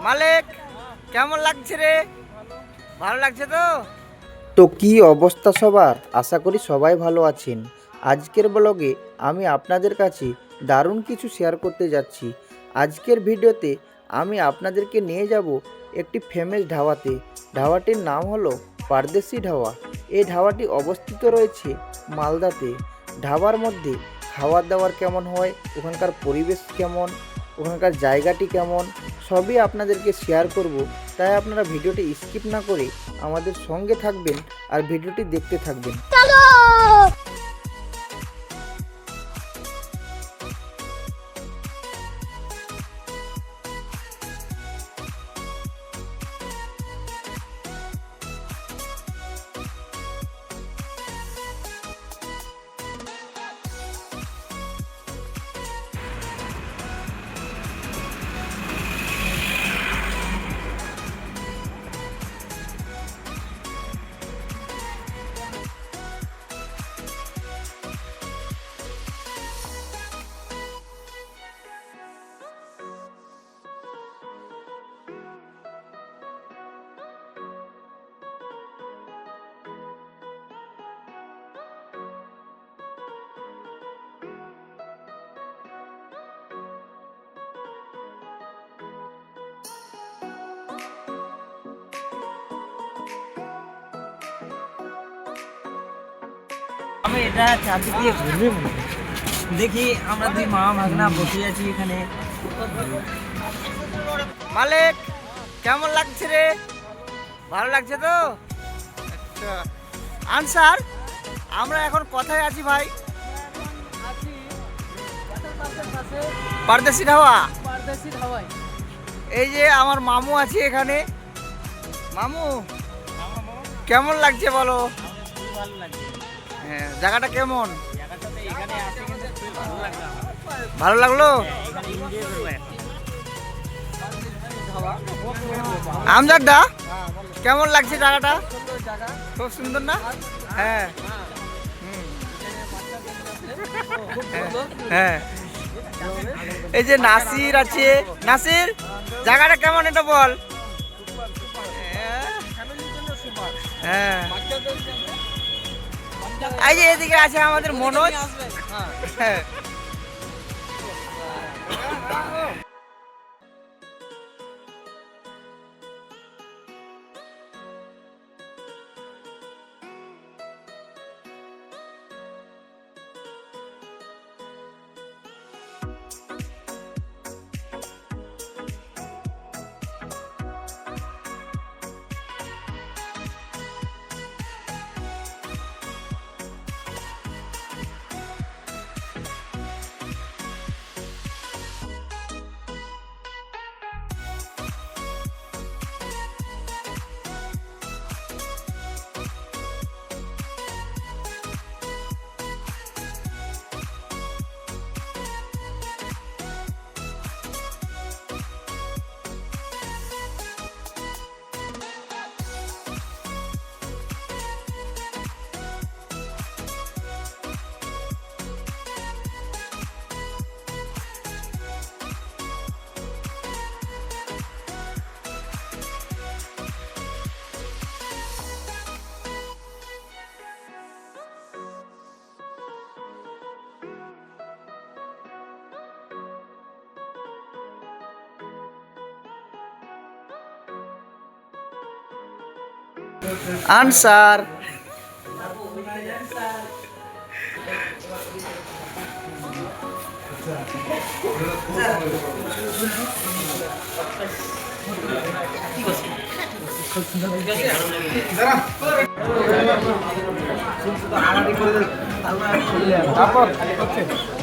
মালিক কেমন লাগছে রে? ভালো লাগছে তো? তো কি অবস্থা সবার? আশা করি সবাই ভালো আছেন। আজকের ব্লগে আমি আপনাদের কাছে দারুণ কিছু শেয়ার করতে যাচ্ছি। আজকের ভিডিওতে আমি আপনাদেরকে নিয়ে যাব একটি ফেমাস ধাবাতে। ধাবাটির নাম হলো পারদেশি ধাবা। এই ধাবাটি অবস্থিত রয়েছে মালদাতে। ধাবার মধ্যে খাবার দাবার কেমন হয়, ওখানকার পরিবেশ কেমন, ওখানকার জায়গাটি কেমন, সবই আপনাদেরকে শেয়ার করব। তাই আপনারা ভিডিওটি স্কিপ না করে আমাদের সঙ্গে থাকবেন আর ভিডিওটি দেখতে থাকবেন। আমি এটা চাবি দিয়ে ঘুরবে মনে হয়। দেখি আমরা দুই মা ভাগনা বসে আছি এখানে। মালিক কেমন লাগছে রে? ভালো লাগছে তো? আচ্ছা আনসার, আমরা এখন কোথায় আছি ভাই? পারদেশি ধাবা। এই যে আমার মামু আছে এখানে। মামু কেমন লাগছে বলো? ভালো লাগছে। হ্যাঁ, জায়গাটা কেমন? ভালো লাগলো। আমজাদা কেমন লাগছে জায়গাটা? খুব সুন্দর না? হ্যাঁ হ্যাঁ। এই যে নাসির আছে। নাসির জায়গাটা কেমন এটা বল? হ্যাঁ, এই যে এদিকে আছে আমাদের মনোজ। হ্যাঁ আনসার। আমাদের